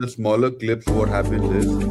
the smaller clips, what happens is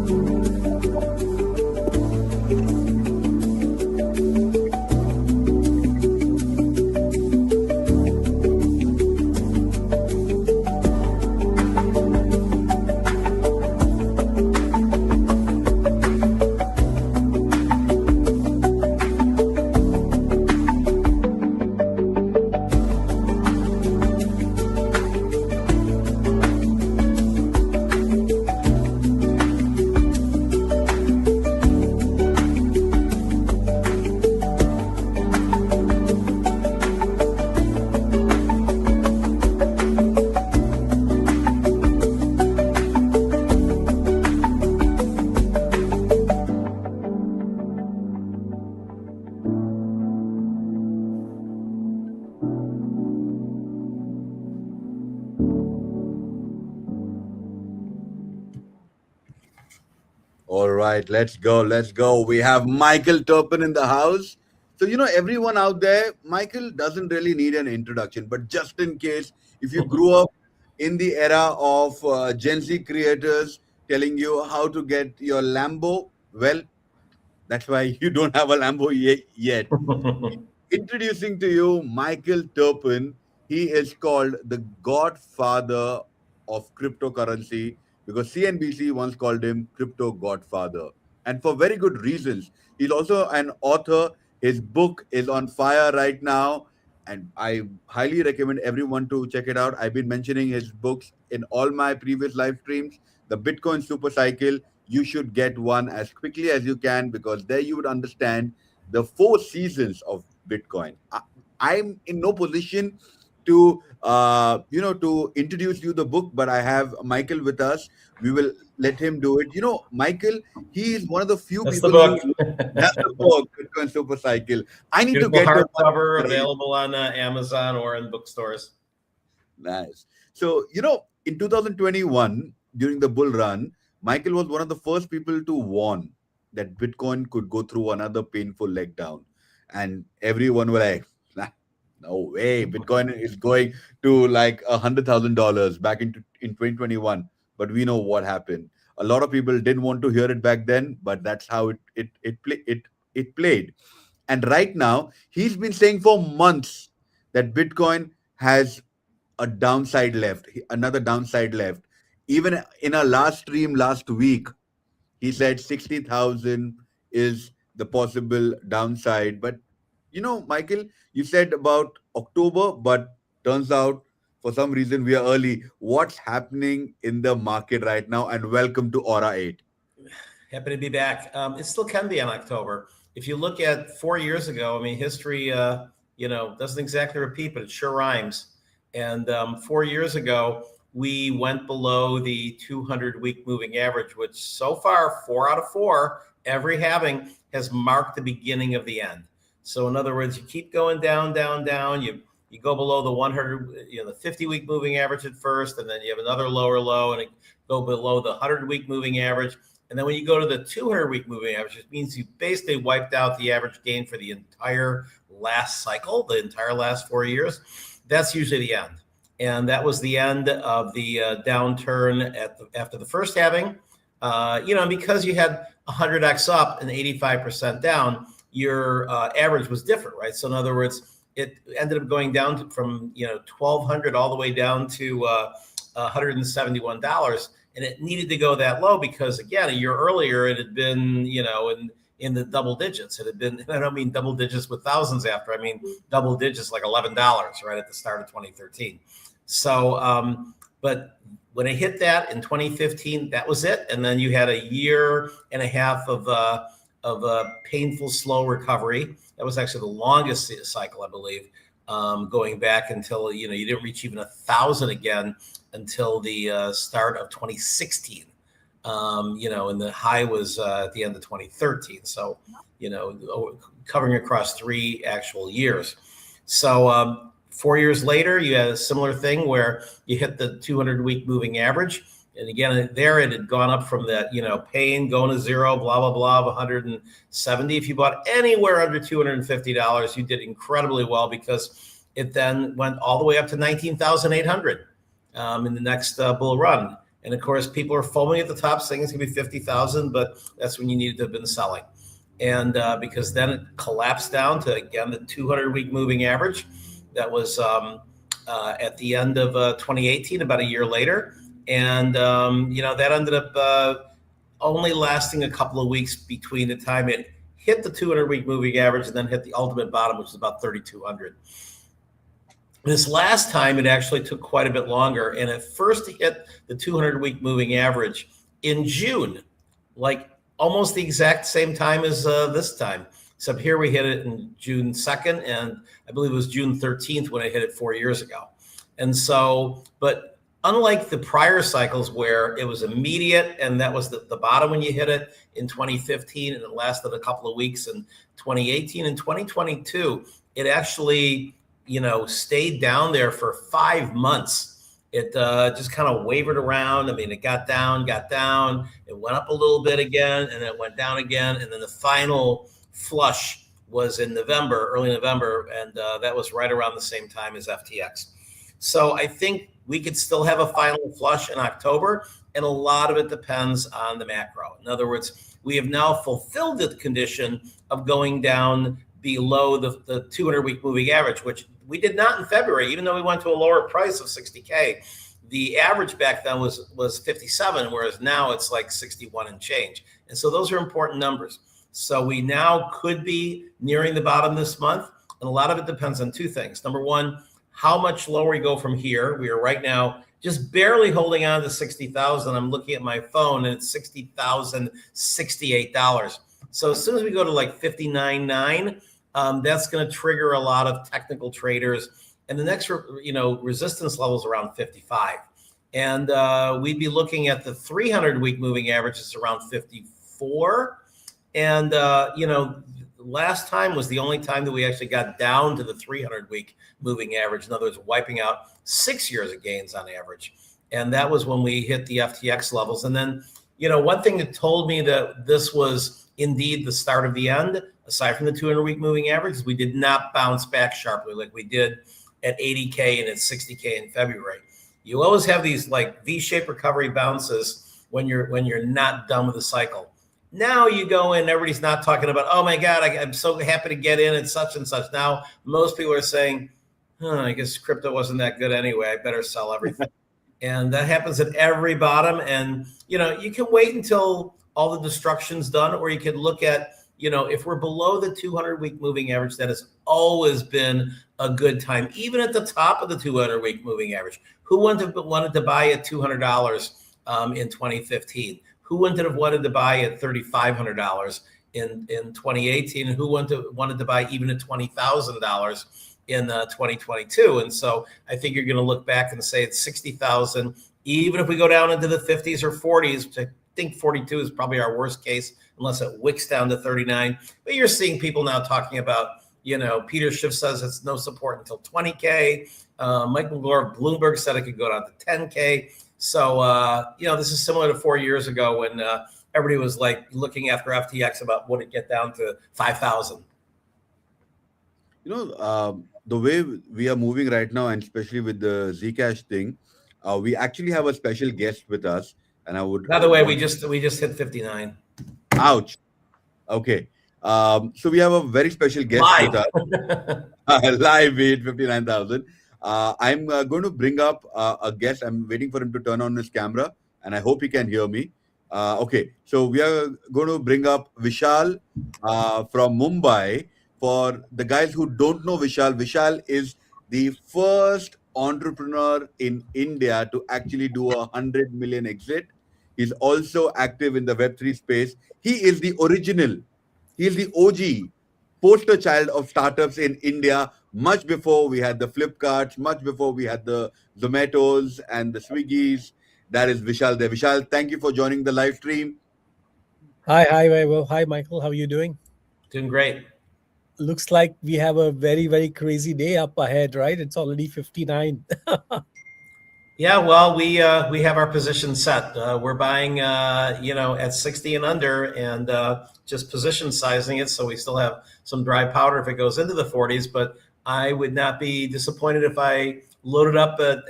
all right, let's go. Let's go. We have Michael Terpin in the house. So, everyone out there, Michael doesn't really need an introduction, but just in case, if you grew up in the era of Gen Z creators telling you how to get your Lambo, well, that's why you don't have a Lambo yet. Introducing to you Michael Terpin. He is called the Godfather of cryptocurrency because CNBC once called him Crypto Godfather. And for very good reasons. He's also an author. His book is on fire right now. And I highly recommend everyone to check it out. I've been mentioning his books in all my previous live streams. The Bitcoin Super Cycle, you should get one as quickly as you can because there you would understand the four seasons of Bitcoin. I'm in no position to to introduce you the book, but I have Michael with us. We will let him do it. Michael, he is one of the few That's the people who book. that's the book, Bitcoin Super Cycle. I need to Beautiful get the hardcover available on Amazon or in bookstores. Nice. So, in 2021, during the bull run, Michael was one of the first people to warn that Bitcoin could go through another painful leg down. And everyone were like, "Nah, no way, Bitcoin is going to like $100,000 back in 2021. But we know what happened. A lot of people didn't want to hear it back then, but that's how it played. And right now, he's been saying for months that Bitcoin has a downside left, another downside left. Even in our last stream last week, he said 60,000 is the possible downside. But, Michael, you said about October, but turns out for some reason we are early. What's happening in the market right now? And welcome to Aura8. Happy to be back. It still can be in October. If you look at 4 years ago, I mean, history, doesn't exactly repeat, but it sure rhymes. And 4 years ago, we went below the 200-week moving average, which so far, 4 out of 4, every halving has marked the beginning of the end. So in other words, you keep going down, down, down. You go below the 100, the 50-week moving average at first, and then you have another lower low, and it go below the 100-week moving average. And then when you go to the 200-week moving average, it means you basically wiped out the average gain for the entire last cycle, the entire last 4 years. That's usually the end. And that was the end of the downturn after the first halving. Because you had 100x up and 85% down, your average was different, right? So in other words, it ended up going down from 1,200 all the way down to $171. And it needed to go that low because, again, a year earlier, it had been, in the double digits. It had been, and I don't mean double digits with thousands after, I mean double digits like $11, right, at the start of 2013. So, but when it hit that in 2015, that was it. And then you had a year and a half of a painful, slow recovery. That was actually the longest cycle, I believe, going back until, you didn't reach even 1,000 again until the start of 2016. And the high was at the end of 2013. So, covering across 3 actual years. So 4 years later, you had a similar thing where you hit the 200-week moving average. And again, there it had gone up from that, pain going to zero, blah, blah, blah, 170. If you bought anywhere under $250, you did incredibly well because it then went all the way up to 19,800 in the next bull run. And of course, people are foaming at the top, saying it's going to be 50,000, but that's when you needed to have been selling. And because then it collapsed down to, again, the 200-week moving average. That was at the end of 2018, about a year later. And, that ended up only lasting a couple of weeks between the time it hit the 200-week moving average and then hit the ultimate bottom, which is about 3,200. This last time, it actually took quite a bit longer, and it first hit the 200-week moving average in June, like almost the exact same time as this time, except here we hit it in June 2nd, and I believe it was June 13th when I hit it 4 years ago. And so, but unlike the prior cycles where it was immediate and that was the bottom when you hit it in 2015 and it lasted a couple of weeks in 2018 and 2022, it actually stayed down there for 5 months. It just kind of wavered around. I mean, it got down, it went up a little bit again, and it went down again. And then the final flush was in November, early November, and that was right around the same time as FTX. So I think we could still have a final flush in October, and a lot of it depends on the macro. In other words, we have now fulfilled the condition of going down below the 200-week moving average, which we did not in February, even though we went to a lower price of 60K. The average back then was 57, whereas now it's like 61 and change. And so those are important numbers. So we now could be nearing the bottom this month. And a lot of it depends on two things. Number one, how much lower we go from here. We are right now just barely holding on to 60,000. I'm looking at my phone and it's $60,068. So as soon as we go to like 59.9, that's going to trigger a lot of technical traders. And the next, resistance level is around 55. And we'd be looking at the 300-week moving average is around 54. And, last time was the only time that we actually got down to the 300-week moving average. In other words, wiping out 6 years of gains on average. And that was when we hit the FTX levels. And then, one thing that told me that this was indeed the start of the end, aside from the 200-week moving average, is we did not bounce back sharply like we did at 80K and at 60K in February. You always have these like V-shaped recovery bounces when you're not done with the cycle. Now you go in, everybody's not talking about, oh my God, I'm so happy to get in at such and such. Now most people are saying, I guess crypto wasn't that good anyway. I better sell everything. And that happens at every bottom. And, you can wait until all the destruction's done, or you could look at, if we're below the 200-week moving average, that has always been a good time, even at the top of the 200-week moving average. Who wanted to buy at $200 in 2015? Who wouldn't have wanted to buy at $3,500 in 2018? And who wanted to buy even at $20,000 in 2022? And so I think you're going to look back and say it's 60,000. Even if we go down into the 50s or 40s, which I think 42 is probably our worst case, unless it wicks down to 39. But you're seeing people now talking about, Peter Schiff says it's no support until 20K. Mike McGlure of Bloomberg said it could go down to 10K. So, this is similar to 4 years ago when everybody was like looking after FTX about would it get down to 5,000. The way we are moving right now, and especially with the Zcash thing, we actually have a special guest with us. And I would. By the way, we just hit 59. Ouch. Okay. So we have a very special guest Live. with us. Live at 59,000. I'm going to bring up a guest. I'm waiting for him to turn on his camera, and I hope he can hear me. Okay, so we are going to bring up Vishal from Mumbai. For the guys who don't know Vishal, Vishal is the first entrepreneur in India to actually do a 100 million exit. He's also active in the Web3 space. He is the original. He is the OG poster child of startups in India, much before we had the Flipkarts, much before we had the Zomatos and the Swiggis. That is Vishal there. Vishal, thank you for joining the live stream. Hi, Vaibhavv. Hi, Michael. How are you doing? Doing great. Looks like we have a very, very crazy day up ahead, right? It's already 59. Yeah, well, we have our position set. We're buying, at 60 and under, and just position sizing it, so we still have some dry powder if it goes into the 40s. But I would not be disappointed if I loaded up at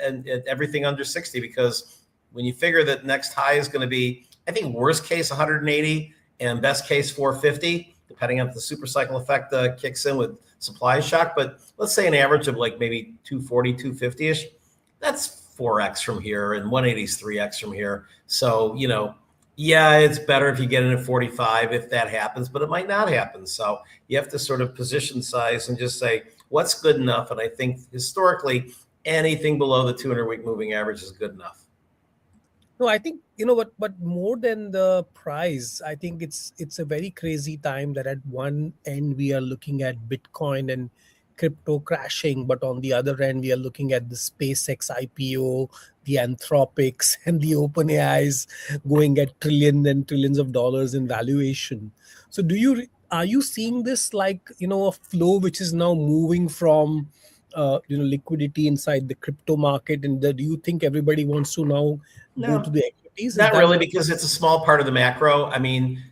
everything under 60, because when you figure that next high is going to be, I think worst case 180 and best case 450, depending on if the super cycle effect kicks in with supply shock. But let's say an average of like maybe 240, 250-ish. That's 4x from here, and 180 is 3x from here. So, yeah, it's better if you get in at 45 if that happens, but it might not happen. So you have to sort of position size and just say, what's good enough? And I think historically, anything below the 200-week moving average is good enough. No, I think, but more than the price, I think it's a very crazy time that at one end we are looking at Bitcoin and crypto crashing, but on the other end we are looking at the SpaceX IPO, the Anthropics and the OpenAIs going at trillions and trillions of dollars in valuation. So are you seeing this like, a flow which is now moving from liquidity inside the crypto market, and do you think everybody wants to now go to the equities? Not really, because it's a small part of the macro. I mean,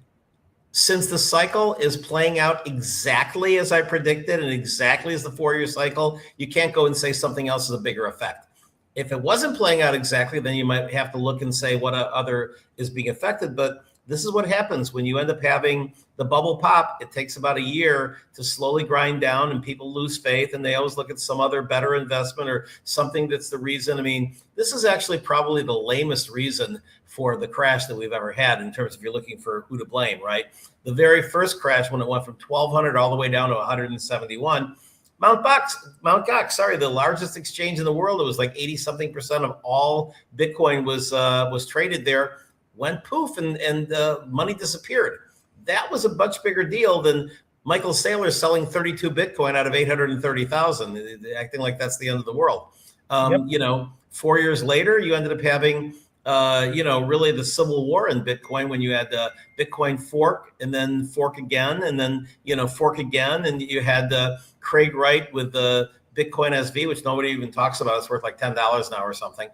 since the cycle is playing out exactly as I predicted and exactly as the 4-year cycle, you can't go and say something else is a bigger effect. If it wasn't playing out exactly, then you might have to look and say what other is being affected. But this is what happens when you end up having the bubble pop. It takes about a year to slowly grind down, and people lose faith, and they always look at some other better investment or something that's the reason. I mean, this is actually probably the lamest reason for the crash that we've ever had in terms of you're looking for who to blame, right? The very first crash, when it went from 1,200 all the way down to 171, Mt. Gox, the largest exchange in the world, it was like 80-something% of all Bitcoin was traded there, went poof, and money disappeared. That was a much bigger deal than Michael Saylor selling 32 Bitcoin out of 830,000, acting like that's the end of the world. 4 years later, you ended up having, really the civil war in Bitcoin when you had Bitcoin fork and then fork again and then, fork again. And you had Craig Wright with the Bitcoin SV, which nobody even talks about. It's worth like $10 now or something.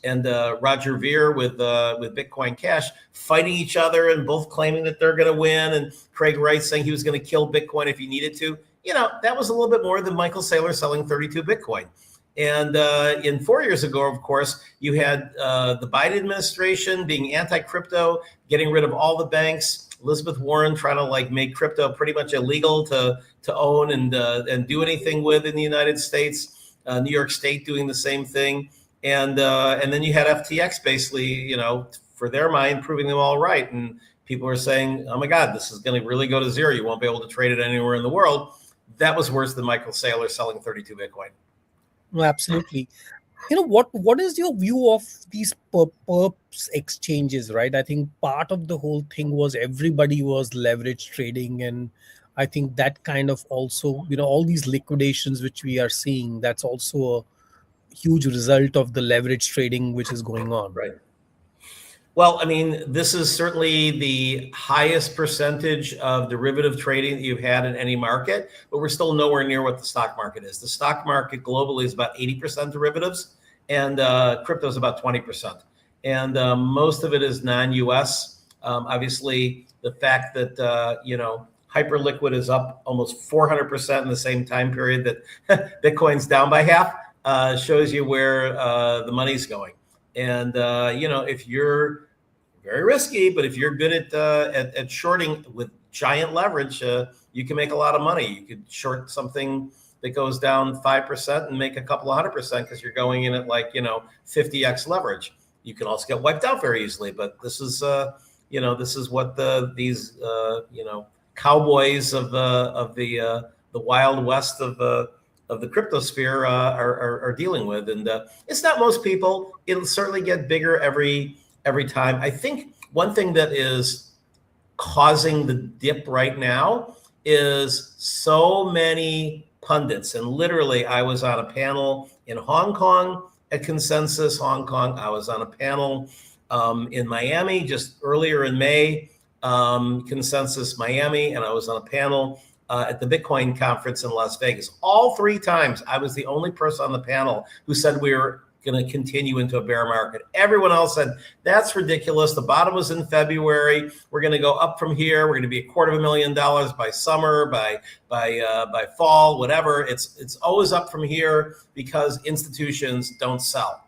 And Roger Ver with Bitcoin Cash fighting each other and both claiming that they're going to win. And Craig Wright saying he was going to kill Bitcoin if he needed to. That was a little bit more than Michael Saylor selling 32 Bitcoin. And in 4 years ago, of course, you had the Biden administration being anti-crypto, getting rid of all the banks. Elizabeth Warren trying to make crypto pretty much illegal to own and do anything with in the United States. New York State doing the same thing. And then you had FTX basically, for their mind, proving them all right. And people are saying, oh my God, this is going to really go to zero. You won't be able to trade it anywhere in the world. That was worse than Michael Saylor selling 32 Bitcoin. No, absolutely. What is your view of these perps exchanges, right? I think part of the whole thing was everybody was leverage trading. And I think that kind of also, all these liquidations which we are seeing, that's also a huge result of the leverage trading which is going on. Right. Well, I mean, this is certainly the highest percentage of derivative trading that you've had in any market, but we're still nowhere near what the stock market is. The stock market globally is about 80% derivatives, and crypto is about 20%. And most of it is non-US. Obviously, the fact that, Hyperliquid is up almost 400% in the same time period that Bitcoin's down by half shows you where the money's going. And, if you're very risky, but if you're good at shorting with giant leverage, you can make a lot of money. You could short something that goes down 5% and make a couple of 100% because you're going in at 50x leverage. You can also get wiped out very easily. But this is, this is what these cowboys of the Wild West of the crypto sphere are dealing with. And it's not most people. It'll certainly get bigger every time. I think one thing that is causing the dip right now is so many pundits. And literally, I was on a panel in Hong Kong at Consensus Hong Kong. I was on a panel in Miami just earlier in May, Consensus Miami, and I was on a panel at the Bitcoin conference in Las Vegas. All three times, I was the only person on the panel who said we were going to continue into a bear market. Everyone else said, that's ridiculous. The bottom was in February. We're going to go up from here. We're going to be $250,000 by summer, by fall, whatever. It's always up from here because institutions don't sell.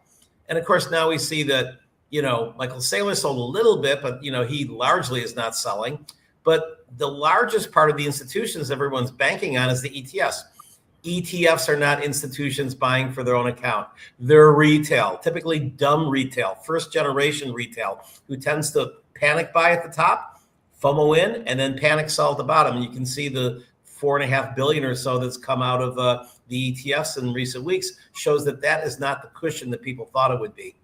And of course, now we see that, Michael Saylor sold a little bit, but, he largely is not selling. But the largest part of the institutions everyone's banking on is the ETFs. ETFs are not institutions buying for their own account. They're retail, typically dumb retail, first generation retail, who tends to panic buy at the top, FOMO in, and then panic sell at the bottom. And you can see the 4.5 billion or so that's come out of the ETFs in recent weeks shows that is not the cushion that people thought it would be.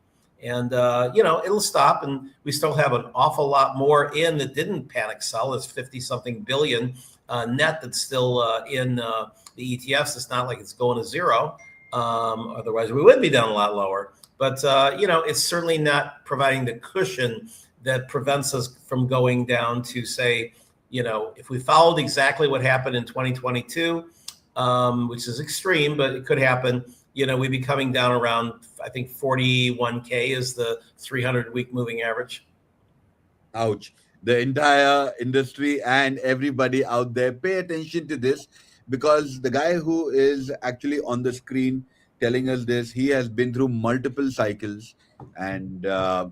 And, it'll stop. And we still have an awful lot more in that didn't panic sell. It's 50 something billion net that's still in the ETFs. It's not like it's going to zero. Otherwise, we would be down a lot lower. But, it's certainly not providing the cushion that prevents us from going down to, say, if we followed exactly what happened in 2022, which is extreme, but it could happen, we'd be coming down around, I think 41K is the 300-week moving average. Ouch. The entire industry and everybody out there, pay attention to this, because the guy who is actually on the screen telling us this, he has been through multiple cycles, and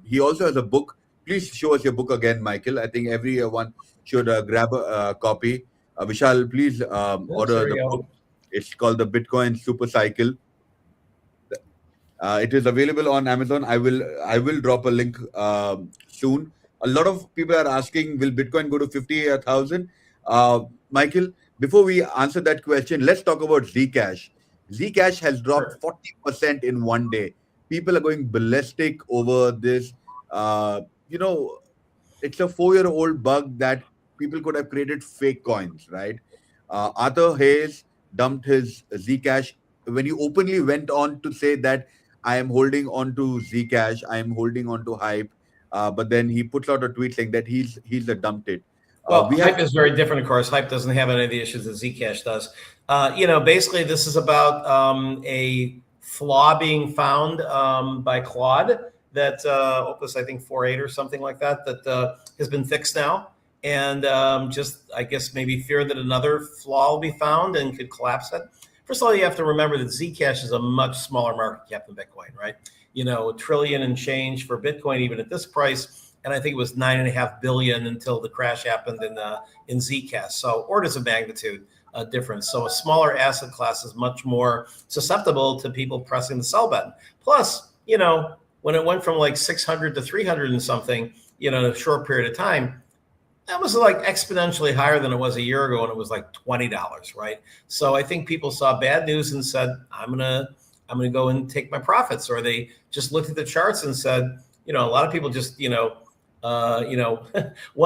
he also has a book. Please show us your book again, Michael. I think everyone should grab a copy. Vishal, please order the book. It's called The Bitcoin Super Cycle. It is available on Amazon. I will drop a link soon. A lot of people are asking, will Bitcoin go to 50,000? Michael, before we answer that question, let's talk about Zcash. Zcash has dropped 40% in one day. People are going ballistic over this. It's a 4-year-old bug that people could have created fake coins, right? Arthur Hayes dumped his Zcash when he openly went on to say that I am holding on to Zcash, I am holding on to Hype, but then he puts out a tweet saying that he's dumped it. Well, Hype is very different, of course. Hype doesn't have any of the issues that Zcash does. Basically, this is about a flaw being found by Claude that Opus, I think 4.8 or something like that has been fixed now. And I guess maybe fear that another flaw will be found and could collapse it. First of all, you have to remember that Zcash is a much smaller market cap than Bitcoin, right? $1 trillion and change for Bitcoin, even at this price. And I think it was 9.5 billion until the crash happened in Zcash. So orders of magnitude difference. So a smaller asset class is much more susceptible to people pressing the sell button. Plus, when it went from like 600 to 300 and something, in a short period of time, that was like exponentially higher than it was a year ago, and it was like $20, right? So I think people saw bad news and said, I'm gonna go and take my profits, or they just looked at the charts and said, a lot of people just, one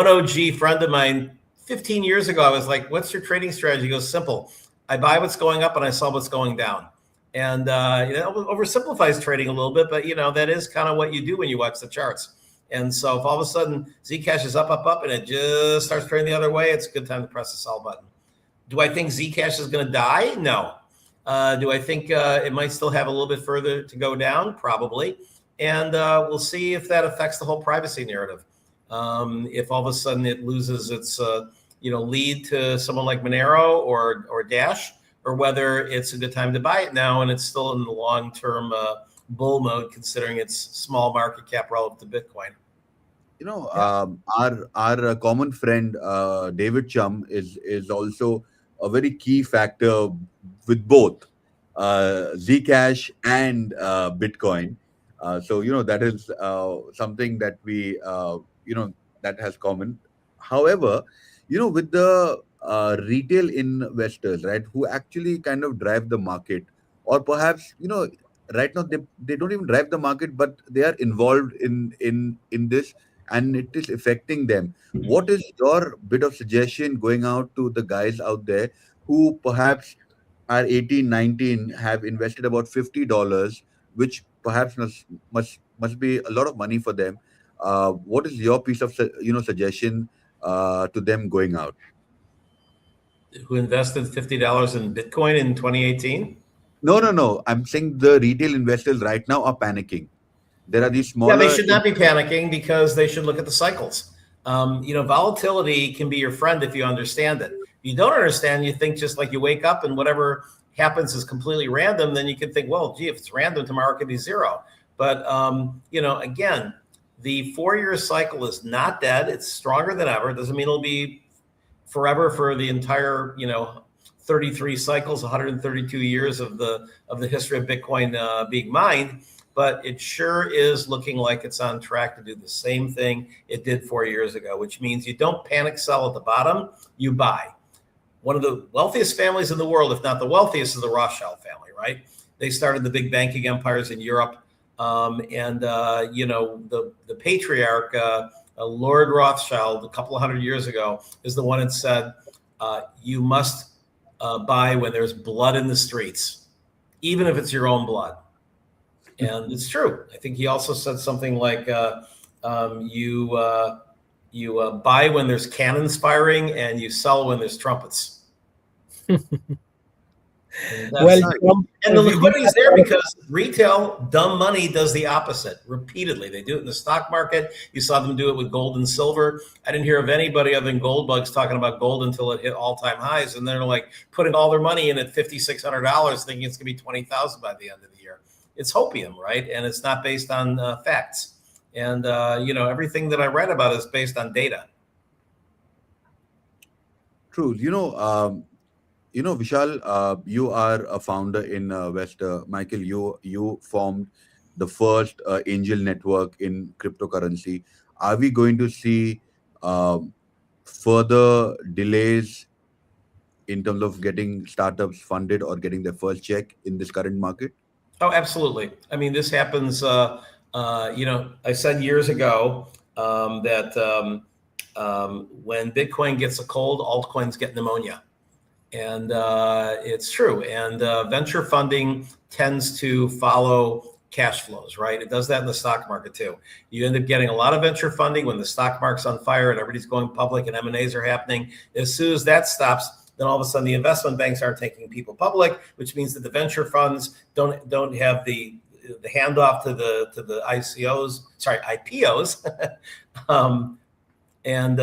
OG friend of mine 15 years ago, I was like, what's your trading strategy? He goes, simple. I buy what's going up and I sell what's going down. And oversimplifies trading a little bit, but that is kind of what you do when you watch the charts. And so if all of a sudden Zcash is up, and it just starts trading the other way, it's a good time to press the sell button. Do I think Zcash is going to die? No. Do I think it might still have a little bit further to go down? Probably. And we'll see if that affects the whole privacy narrative. If all of a sudden it loses its lead to someone like Monero or Dash, or whether it's a good time to buy it now and it's still in the long-term bull mode, considering its small market cap relative to Bitcoin. Our common friend David Chum is also a very key factor with both Zcash and Bitcoin. So that is something that we that has common. However, with the retail investors, right, who actually kind of drive the market, or perhaps right now they don't even drive the market, but they are involved in this, and it is affecting them. What is your bit of suggestion going out to the guys out there who perhaps are 18, 19, have invested about $50, which perhaps must be a lot of money for them? What is your piece of suggestion to them going out? Who invested $50 in Bitcoin in 2018? No. I'm saying the retail investors right now are panicking. There are these smaller. Yeah, they should not be panicking, because they should look at the cycles. Volatility can be your friend if you understand it. If you don't understand, you think just like you wake up and whatever happens is completely random, then you can think, well, gee, if it's random, tomorrow it could be zero. But, again, the 4-year cycle is not dead. It's stronger than ever. It doesn't mean it'll be forever for the entire, 33 cycles, 132 years of the history of Bitcoin being mined. But it sure is looking like it's on track to do the same thing it did 4 years ago, which means you don't panic sell at the bottom, you buy. One of the wealthiest families in the world, if not the wealthiest, is the Rothschild family, right? They started the big banking empires in Europe. The patriarch, Lord Rothschild, a couple of hundred years ago, is the one that said, you must buy when there's blood in the streets, even if it's your own blood. And it's true. I think he also said something like, you buy when there's cannons firing and you sell when there's trumpets. And the liquidity is there because retail dumb money does the opposite repeatedly. They do it in the stock market. You saw them do it with gold and silver. I didn't hear of anybody other than gold bugs talking about gold until it hit all-time highs, and they're like putting all their money in at $5,600, thinking it's going to be $20,000 by the end of the year. It's hopium, right? And it's not based on facts. And everything that I read about is based on True. Vishal, you are a founder in West. Michael, you formed the first angel network in cryptocurrency. Are we going to see further delays in terms of getting startups funded or getting their first check in this current market? Oh, absolutely. I mean, this happens. I said years ago that when Bitcoin gets a cold, altcoins get pneumonia. And it's true. And venture funding tends to follow cash flows, right? It does that in the stock market too. You end up getting a lot of venture funding when the stock market's on fire and everybody's going public and M&As are happening. As soon as that stops, then all of a sudden the investment banks aren't taking people public, which means that the venture funds don't have the handoff to the IPOs. And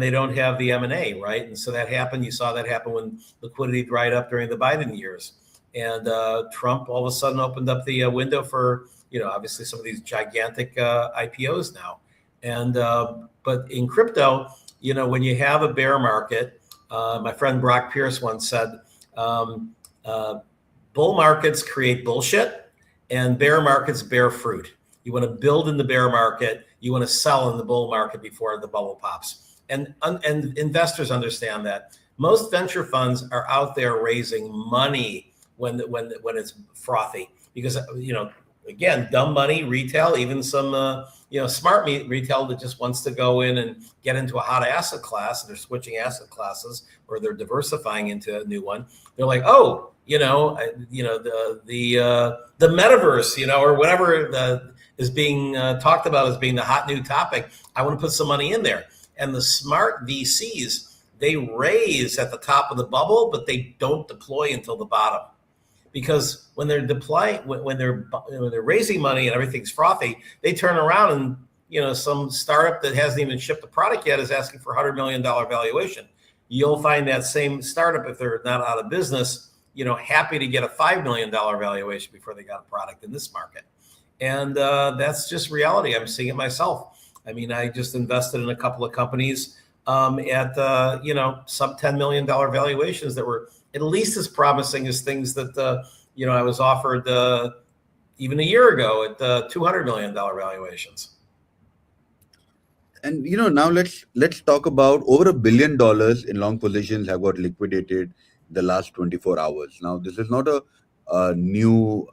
they don't have the M&A, right? And so that happened. You saw that happen when liquidity dried up during the Biden years. And Trump all of a sudden opened up the window for, obviously some of these gigantic IPOs now. And but in crypto, when you have a bear market, my friend Brock Pierce once said, bull markets create bullshit and bear markets bear fruit. You want to build in the bear market. You want to sell in the bull market before the bubble pops. And investors understand that. Most venture funds are out there raising money when it's frothy because, again, dumb money, retail, even some, smart retail that just wants to go in and get into a hot asset class. And they're switching asset classes or they're diversifying into a new one. They're like, oh, the metaverse, or whatever is being talked about as being the hot new topic. I want to put some money in there. And the smart VCs, they raise at the top of the bubble, but they don't deploy until the bottom. Because when they're deploying, when they're raising money and everything's frothy, they turn around and some startup that hasn't even shipped a product yet is asking for $100 million valuation. You'll find that same startup, if they're not out of business, happy to get a $5 million valuation before they got a product in this market. And that's just reality. I'm seeing it myself. I mean, I just invested in a couple of companies at sub $10 million valuations that were at least as promising as things that I was offered even a year ago at $200 million valuations. And now let's talk about over $1 billion in long positions have got liquidated the last 24 hours. Now, this is not a new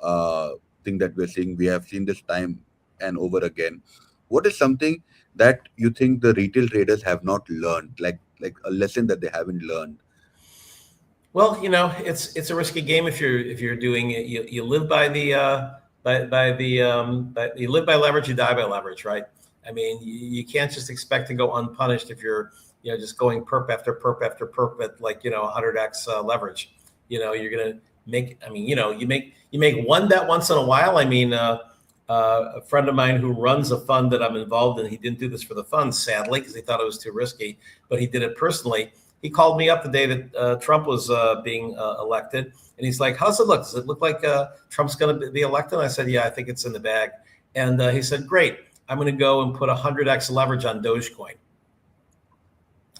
thing that we're seeing. We have seen this time and over again. What is something that you think the retail traders have not learned, like a lesson that they haven't learned? Well, it's a risky game if you're doing it. You live by the you live by leverage, you die by leverage, right? I mean, you can't just expect to go unpunished if you're just going perp after perp after perp at 100x leverage. You're gonna make. I mean, you make one bet once in a while. I mean, a friend of mine who runs a fund that I'm involved in, he didn't do this for the fund, sadly, because he thought it was too risky, but he did it personally. He called me up the day that Trump was being elected, and he's like, "How's it look? Does it look like Trump's going to be elected?" And I said, "Yeah, I think it's in the bag." And he said, great, I'm going to go and put 100x leverage on Dogecoin.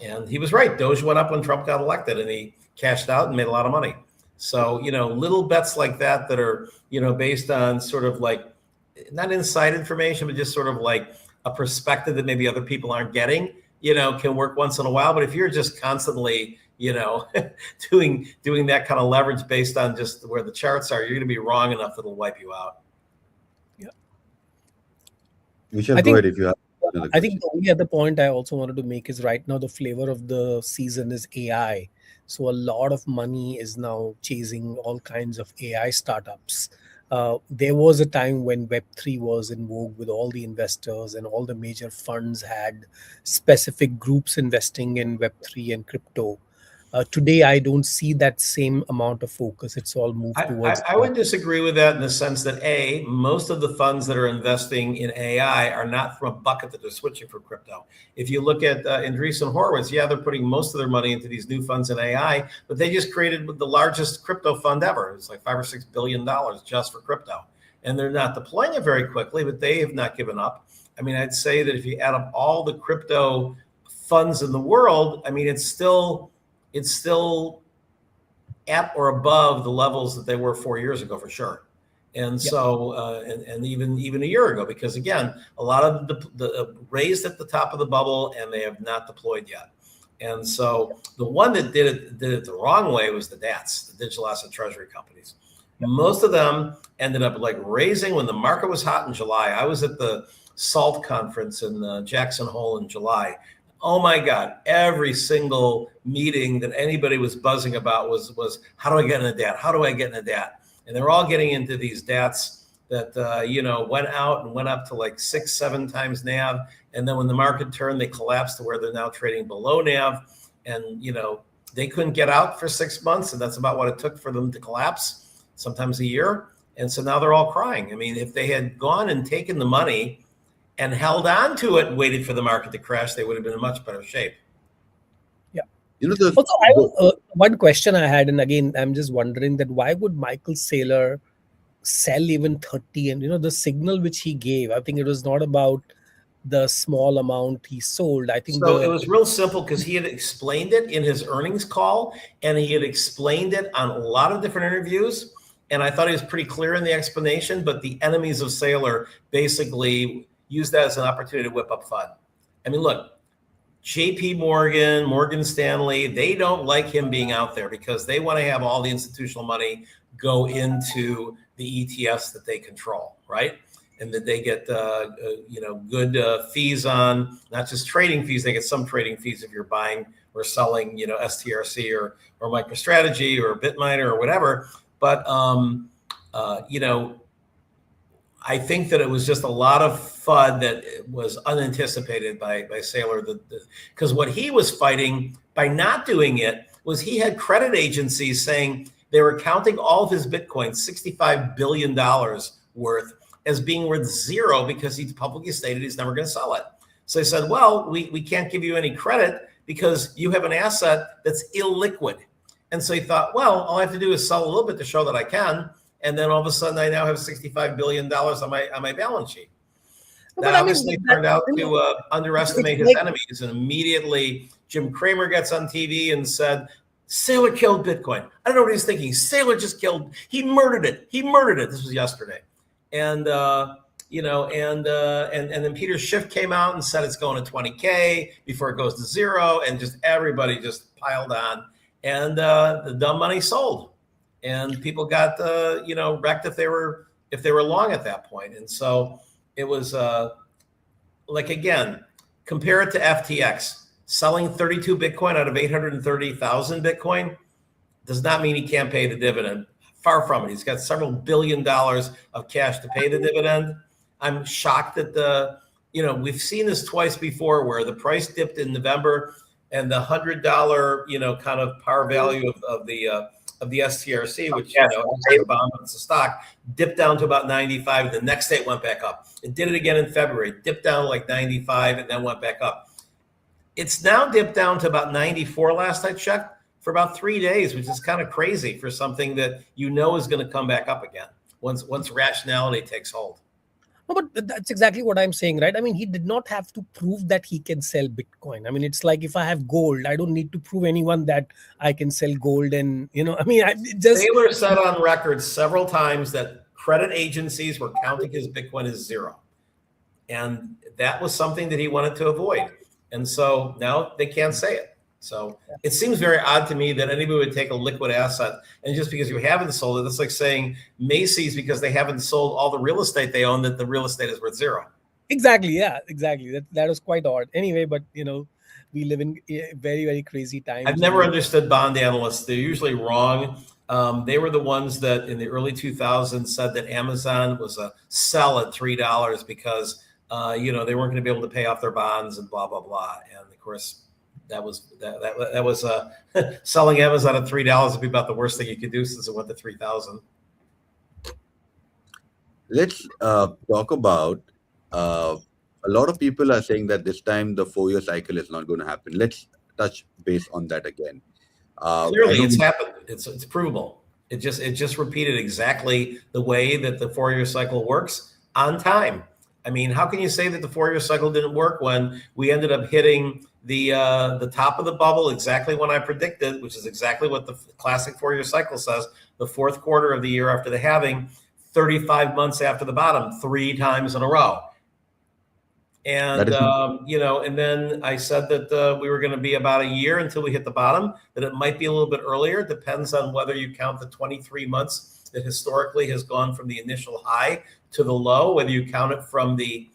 And he was right. Doge went up when Trump got elected, and he cashed out and made a lot of money. So, little bets like that are, based on sort of like not inside information, but just sort of like a perspective that maybe other people aren't getting, can work once in a while. But if you're just constantly, doing that kind of leverage based on just where the charts are, you're going to be wrong enough that it'll wipe you out. Yeah. You should go ahead if you have. I think the only other point I also wanted to make is right now the flavor of the season is AI. So a lot of money is now chasing all kinds of AI startups. There was a time when Web3 was in vogue with all the investors, and all the major funds had specific groups investing in Web3 and crypto. Today, I don't see that same amount of focus. It's all moved towards. I would disagree with that in the sense that most of the funds that are investing in AI are not from a bucket that they're switching from crypto. If you look at Andreessen Horowitz, they're putting most of their money into these new funds in AI, but they just created the largest crypto fund ever. It's like $5 or $6 billion just for crypto, and they're not deploying it very quickly, but they have not given up. I mean, I'd say that if you add up all the crypto funds in the world, I mean, it's still at or above the levels that they were 4 years ago for sure. And so, and even a year ago, because again, a lot of the raised at the top of the bubble and they have not deployed yet. And so the one that did it the wrong way was the DATs, the digital asset treasury companies. Most of them ended up like raising when the market was hot in July. I was at the SALT conference in Jackson Hole in July. Oh my God, every single meeting that anybody was buzzing about was how do I get in a DAT? How do I get in a DAT? And they're all getting into these DATs that, went out and went up to like 6-7 times NAV. And then when the market turned, they collapsed to where they're now trading below NAV. And, they couldn't get out for 6 months. And that's about what it took for them to collapse, sometimes a year. And so now they're all crying. I mean, if they had gone and taken the money and held on to it and waited for the market to crash, they would have been in much better shape. Yeah. Also, one question I had, and again, I'm just wondering that why would Michael Saylor sell even 30? And, the signal which he gave, I think it was not about the small amount he sold. I think so. It was real simple because he had explained it in his earnings call, and he had explained it on a lot of different interviews. And I thought he was pretty clear in the explanation, but the enemies of Saylor basically use that as an opportunity to whip up FUD. I mean, look, JP Morgan, Morgan Stanley, they don't like him being out there because they want to have all the institutional money go into the ETFs that they control, right? And that they get, good fees on, not just trading fees, they get some trading fees if you're buying or selling, STRC or MicroStrategy or Bitminer or whatever. But, I think that it was just a lot of FUD that was unanticipated by Saylor. Because what he was fighting by not doing it was he had credit agencies saying they were counting all of his Bitcoin, $65 billion worth, as being worth zero because he publicly stated he's never going to sell it. So they said, well, we can't give you any credit because you have an asset that's illiquid. And so he thought, well, all I have to do is sell a little bit to show that I can. And then all of a sudden, I now have $65 billion on my balance sheet. That obviously turned out to underestimate his enemies. And immediately, Jim Cramer gets on TV and said, Saylor killed Bitcoin. I don't know what he's thinking. Saylor just he murdered it. This was yesterday. And, and then Peter Schiff came out and said it's going to 20K before it goes to zero. And just everybody just piled on. And the dumb money sold. And people got wrecked if they were long at that point. And so it was again, compare it to FTX. Selling 32 Bitcoin out of 830,000 Bitcoin does not mean he can't pay the dividend. Far from it. He's got several $1 billion of cash to pay the dividend. I'm shocked that we've seen this twice before where the price dipped in November and the $100 kind of par value of the STRC, which it's a stock, dipped down to about 95. The next day it went back up. It did it again in February, dipped down to like 95 and then went back up. It's now dipped down to about 94 last I checked for about 3 days, which is kind of crazy for something that is going to come back up again once rationality takes hold. No, but that's exactly what I'm saying, right? I mean, he did not have to prove that he can sell Bitcoin. I mean, it's like if I have gold, I don't need to prove anyone that I can sell gold. And, I mean, Taylor said on record several times that credit agencies were counting his Bitcoin as zero. And that was something that he wanted to avoid. And so now they can't say it. So it seems very odd to me that anybody would take a liquid asset and just because you haven't sold it, it's like saying Macy's, because they haven't sold all the real estate they own, that the real estate is worth zero. Exactly. Yeah, exactly. That was quite odd. Anyway, but we live in very, very crazy times. I've never understood bond analysts. They're usually wrong. They were the ones that in the early 2000s said that Amazon was a sell at $3 because they weren't going to be able to pay off their bonds and blah blah blah. And of course, that was selling Amazon at $3 would be about the worst thing you could do since it went to 3,000. Let's talk about. A lot of people are saying that this time the 4-year cycle is not going to happen. Let's touch base on that again. Clearly, it's happened. It's provable. It just repeated exactly the way that the 4-year cycle works on time. I mean, how can you say that the 4-year cycle didn't work when we ended up hitting the top of the bubble exactly when I predicted, which is exactly what the classic 4-year cycle says, the fourth quarter of the year after the halving, 35 months after the bottom, 3 times in a row. And, and then I said that we were going to be about a year until we hit the bottom, that it might be a little bit earlier. It depends on whether you count the 23 months that historically has gone from the initial high to the low, whether you count it from the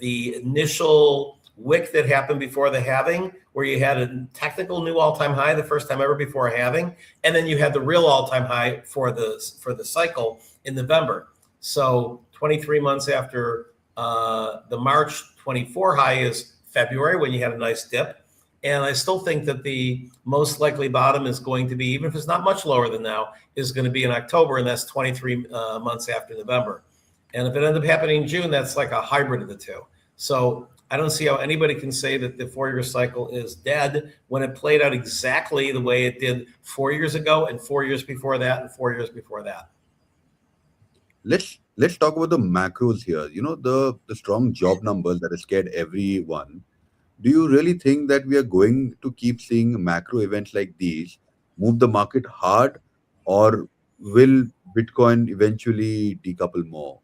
initial wick that happened before the halving, where you had a technical new all-time high the first time ever before a halving, and then you had the real all-time high for the cycle in November. So 23 months after the March 24 high is February, when you had a nice dip. And I still think that the most likely bottom is going to be, even if it's not much lower than now, is going to be in October, and that's 23 months after November. And if it ends up happening in June, that's like a hybrid of the two. So I don't see how anybody can say that the 4-year cycle is dead when it played out exactly the way it did 4 years ago and 4 years before that and 4 years before that. Let's talk about the macros here. The strong job numbers that have scared everyone. Do you really think that we are going to keep seeing macro events like these move the market hard, or will Bitcoin eventually decouple more?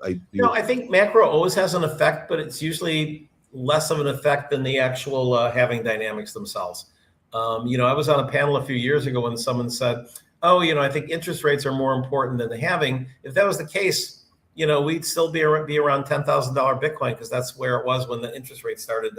I think macro always has an effect, but it's usually less of an effect than the actual halving dynamics themselves. I was on a panel a few years ago when someone said, oh, I think interest rates are more important than the halving. If that was the case, we'd still be around $10,000 Bitcoin, because that's where it was when the interest rate started,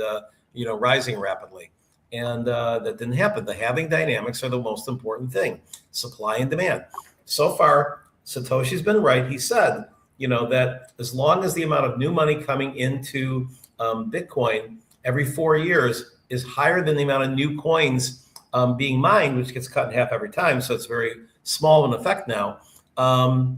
rising rapidly. And that didn't happen. The halving dynamics are the most important thing, supply and demand. So far, Satoshi's been right. He said, that as long as the amount of new money coming into Bitcoin every 4 years is higher than the amount of new coins being mined, which gets cut in half every time, so it's very small of an effect now,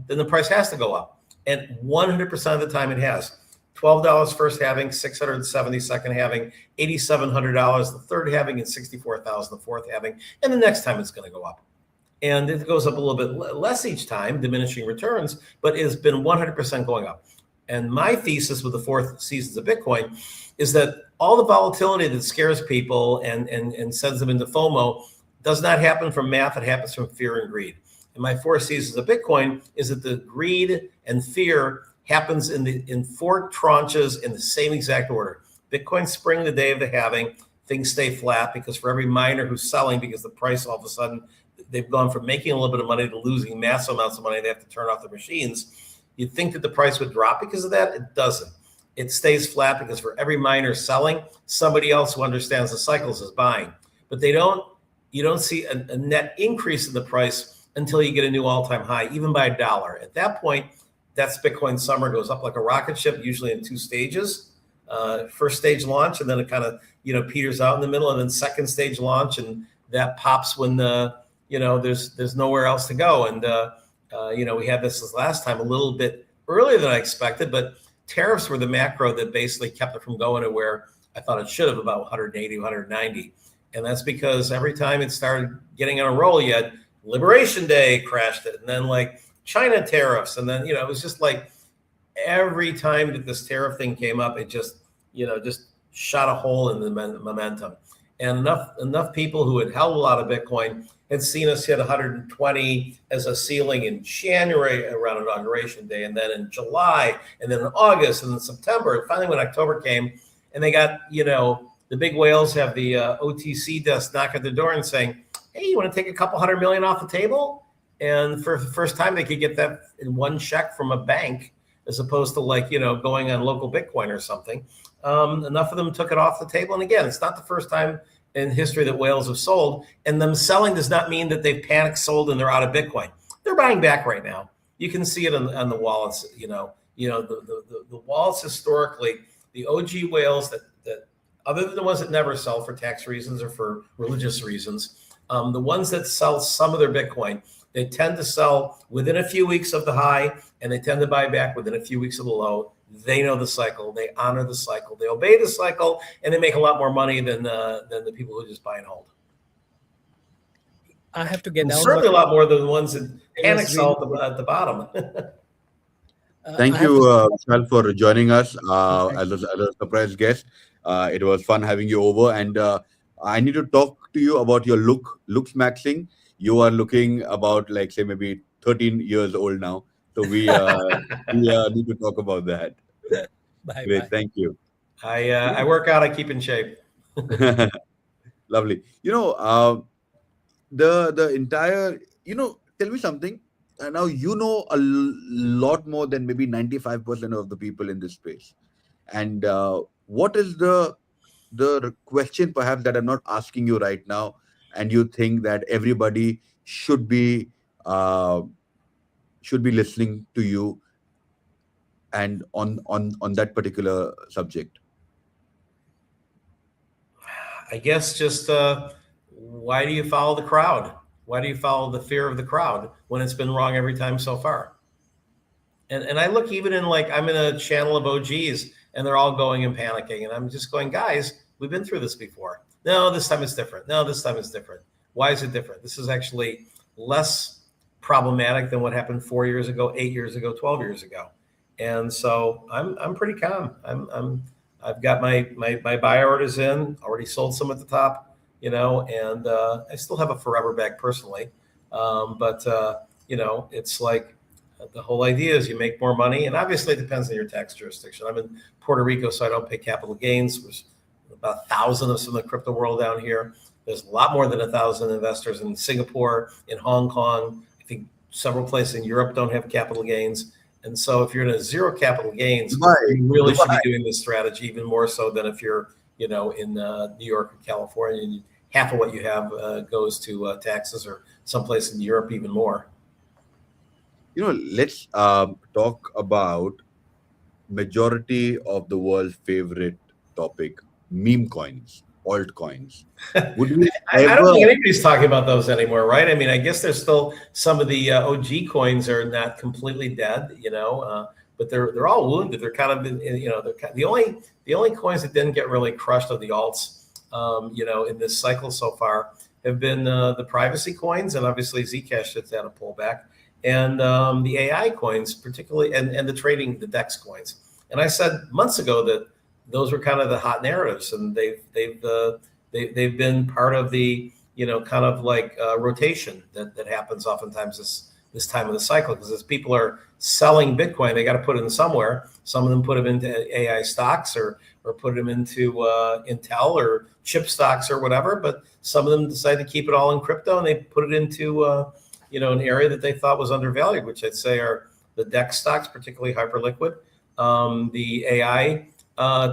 then the price has to go up. And 100% of the time it has. $12 first halving, $670 second halving, $8,700 the third halving, and $64,000 the fourth halving. And the next time it's going to go up. And it goes up a little bit less each time, diminishing returns, but it's been 100% going up. And my thesis with the 4 seasons of Bitcoin is that all the volatility that scares people and sends them into FOMO does not happen from math. It happens from fear and greed. And my 4 seasons of Bitcoin is that the greed and fear happens in 4 tranches in the same exact order. Bitcoin spring, the day of the halving, things stay flat because for every miner who's selling, because the price all of a sudden, they've gone from making a little bit of money to losing massive amounts of money. They have to turn off the machines. You'd think that the price would drop because of that. It doesn't. It stays flat because for every miner selling, somebody else who understands the cycles is buying. But you don't see a net increase in the price until you get a new all-time high, even by $1. At that point, that's Bitcoin summer, goes up like a rocket ship, usually in 2 stages. First stage launch, and then it kind of peters out in the middle, and then second stage launch, and that pops when there's nowhere else to go. And we had this last time a little bit earlier than I expected, but tariffs were the macro that basically kept it from going to where I thought it should have, about 180, 190. And that's because every time it started getting on a roll, you had Liberation Day crashed it, and then like China tariffs, and then it was just like every time that this tariff thing came up, it just, just shot a hole in the momentum. And enough people who had held a lot of Bitcoin had seen us hit 120 as a ceiling in January around Inauguration Day, and then in July, and then in August, and then September. And finally, when October came, and they got, the big whales have the OTC desk knock at the door and saying, hey, you want to take a couple $100 million off the table? And for the first time, they could get that in one check from a bank, as opposed to going on local Bitcoin or something. Enough of them took it off the table. And again, it's not the first time in history that whales have sold. And them selling does not mean that they've panic sold and they're out of Bitcoin. They're buying back right now. You can see it on the wallets. The wallets historically, the OG whales that other than the ones that never sell for tax reasons or for religious reasons, the ones that sell some of their Bitcoin, they tend to sell within a few weeks of the high, and they tend to buy back within a few weeks of the low. They know the cycle, they honor the cycle, they obey the cycle, and they make a lot more money than the people who just buy and hold. I have to get down. Certainly a lot more than the ones that panic sell at the bottom. Thank you, Vishal, for joining us as a surprise guest. It was fun having you over, and I need to talk to you about your looks maxing. You are looking about, like, say, maybe 13 years old now. So we need to talk about that. Bye. Great, thank you. I work out, I keep in shape. Lovely. The entire, tell me something. Now, a lot more than maybe 95% of the people in this space. And what is the question perhaps that I'm not asking you right now, and you think that everybody should be listening to you and on that particular subject? I guess just why do you follow the crowd? Why do you follow the fear of the crowd when it's been wrong every time so far? And I look even in, I'm in a channel of OGs and they're all going and panicking. And I'm just going, guys, we've been through this before. No, this time it's different. No, this time it's different. Why is it different? This is actually less problematic than what happened 4 years ago, 8 years ago, 12 years ago. And so I'm pretty calm. I've got my buy orders in, already sold some at the top, and I still have a forever bag personally. But it's like the whole idea is you make more money, and obviously it depends on your tax jurisdiction. I'm in Puerto Rico, so I don't pay capital gains. There's about 1,000 of some of the crypto world down here. There's a lot more than 1,000 investors in Singapore, in Hong Kong. I think several places in Europe don't have capital gains. And so if you're in a zero capital gains, you really should be doing this strategy even more so than if you're, in New York or California, and half of what you have goes to taxes, or someplace in Europe even more. Let's talk about majority of the world's favorite topic, meme coins, altcoins. Would we I don't think anybody's talking about those anymore, right? I mean, I guess there's still some of the OG coins are not completely dead, but they're all wounded. They're kind of, the only coins that didn't get really crushed of the alts, in this cycle so far have been the privacy coins, and obviously Zcash that's had a pullback, and the AI coins, particularly, and the trading, the DEX coins. And I said months ago that those were kind of the hot narratives, and they've been part of the kind of like rotation that happens oftentimes this time of the cycle, because as people are selling Bitcoin, they got to put it in somewhere. Some of them put them into AI stocks or put them into Intel or chip stocks or whatever, but some of them decide to keep it all in crypto, and they put it into an area that they thought was undervalued, which I'd say are the DEX stocks, particularly Hyperliquid, the AI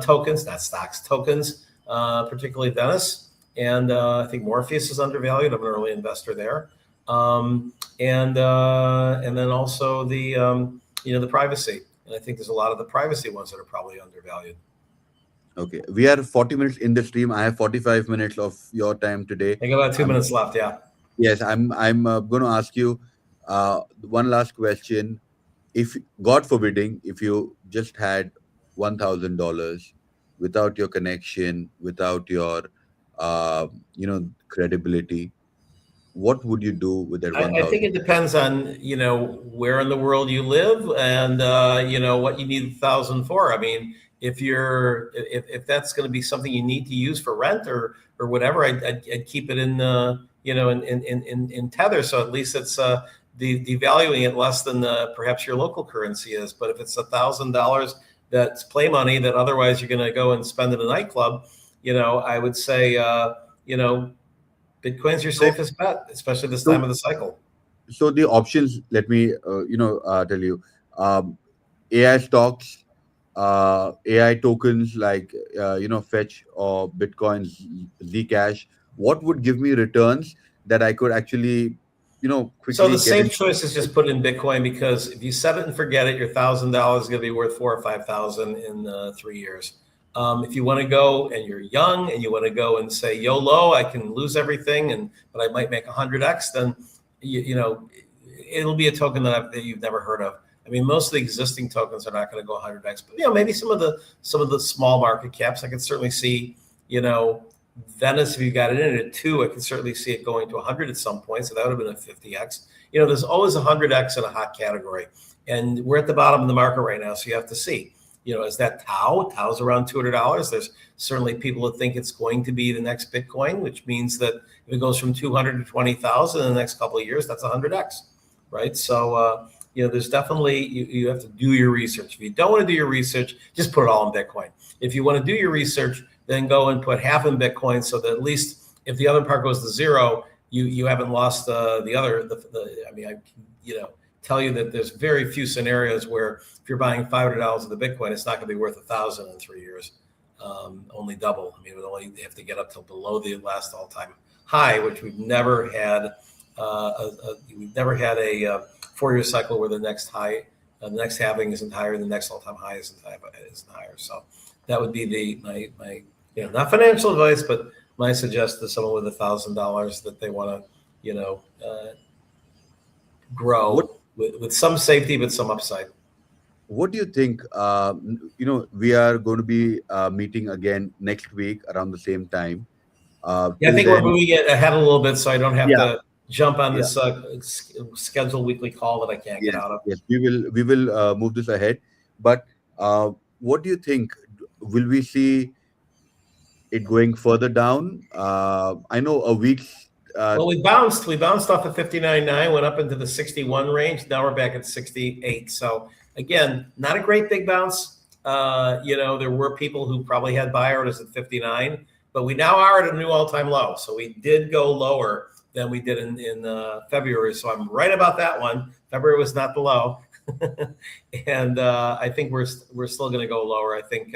tokens, not stocks, tokens, particularly Venice, and I think Morpheus is undervalued. I'm an early investor there, and then also the privacy, and I think there's a lot of the privacy ones that are probably undervalued. Okay, we are 40 minutes in the stream. I have 45 minutes of your time today. I got about 2 minutes left. Yeah. Yes, I'm going to ask you one last question. If, God forbidding, if you just had $1,000 without your connection, without your credibility, what would you do with that I think 1,000? it depends on, where in the world you live and, what you need 1,000 for. I mean, if that's going to be something you need to use for rent or whatever, I'd keep it in, in tether. So at least it's devaluing it less than perhaps your local currency is. But if it's $1,000 that's play money that otherwise you're going to go and spend in a nightclub, I would say, Bitcoin's your So, safest bet, especially this time so, of the cycle. so the options, let me, tell you, AI stocks, AI tokens like, Fetch or Bitcoin's Zcash. What would give me returns that I could actually, So quickly the get safe in? choice is just put it in Bitcoin, because if you set it and forget it, your $1,000 is going to be worth 4 or 5,000 in 3 years. If you want to go and you're young and you want to go and say YOLO, I can lose everything, but I might make 100x, then it'll be a token that you've never heard of. I mean, most of the existing tokens are not going to go 100x, but maybe some of the small market caps. I could certainly see, Venice, if you got it in at 2, I could certainly see it going to 100 at some point. So that would have been a 50x. There's always 100x in a hot category, and we're at the bottom of the market right now. So you have to see, is that Tau? Tau's around $200. There's certainly people that think it's going to be the next Bitcoin, which means that if it goes from 200 to 20,000 in the next couple of years, that's 100x, right? So, there's definitely, you have to do your research. If you don't want to do your research, just put it all in Bitcoin. If you want to do your research, then go and put half in Bitcoin, so that at least if the other part goes to zero, you haven't lost the other. I mean, I tell you that there's very few scenarios where if you're buying $500 of the Bitcoin, it's not going to be worth 1,000 in 3 years. Only double. I mean, it would only have to get up to below the last all-time high, which we've never had. We've never had a 4-year cycle where the next high, the next halving isn't higher, the next all-time high isn't higher. So that would be my not financial advice, but my suggestion to someone with $1,000 that they want to What grow with some safety but some upside. What do you think? We are going to be meeting again next week around the same time. Yeah, I Till think we're then, moving it ahead a little bit, so I don't have yeah, to jump on yeah, this scheduled weekly call that I can't get yes, out of. yes. We will move this ahead. But what do you think? Will we see it going further down? I know a week's. Well, we bounced off of 59.9, went up into the 61 range. Now we're back at 68. So again, not a great big bounce. There were people who probably had buy orders at 59, but we now are at a new all-time low. So we did go lower than we did in February. So I'm right about that one. February was not the low, and I think we're still going to go lower. I think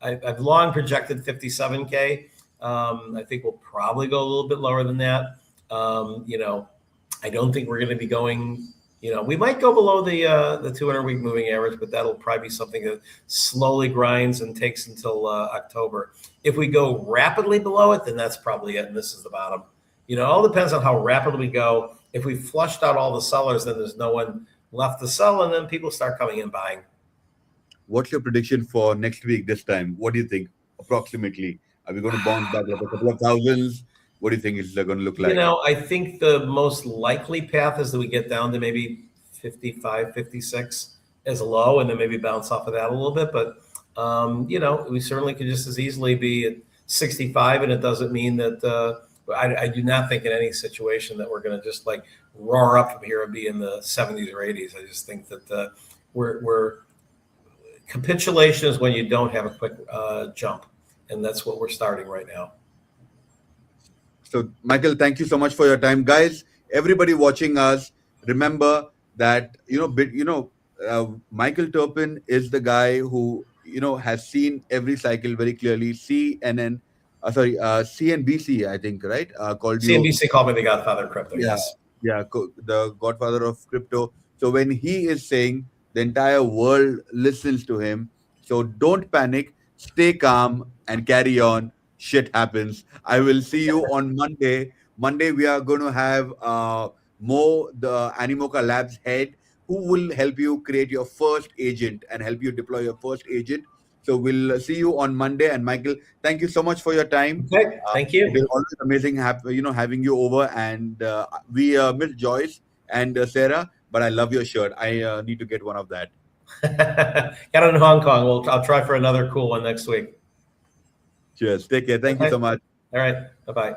I've long projected 57K. I think we'll probably go a little bit lower than that. I don't think we're going to be going. We might go below the 200-week moving average, but that'll probably be something that slowly grinds and takes until October. If we go rapidly below it, then that's probably it, and this is the bottom. It all depends on how rapidly we go. If we flushed out all the sellers, then there's no one left to sell, and then people start coming in buying. What's your prediction for next week this time? What do you think approximately? Are we going to bounce back like a couple of thousands? What do you think it's going to look like? I think the most likely path is that we get down to maybe 55, 56 as a low, and then maybe bounce off of that a little bit. But, we certainly could just as easily be at 65, and it doesn't mean that I do not think in any situation that we're going to just like roar up from here and be in the 70s or 80s. I just think that we're capitulation is when you don't have a quick jump. And that's what we're starting right now. So, Michael, thank you so much for your time, guys. Everybody watching us, remember that Michael Terpin is the guy who has seen every cycle very clearly. CNBC, I think, right? Called you. CNBC called me the Godfather of Crypto. Yeah, Yes. yeah, the Godfather of Crypto. So when he is saying, the entire world listens to him. So don't panic, stay calm, and carry on. Shit happens. I will see you on Monday. Monday we are going to have Mo, the Animoca Labs head, who will help you create your first agent and help you deploy your first agent. So we'll see you on Monday. And Michael, thank you so much for your time. Okay, thank you. It is always amazing, having you over. And we miss Joyce and Sarah, but I love your shirt. I need to get one of that. Got it in Hong Kong. I'll try for another cool one next week. Cheers. Take care. Thank you so much. All right. Bye-bye.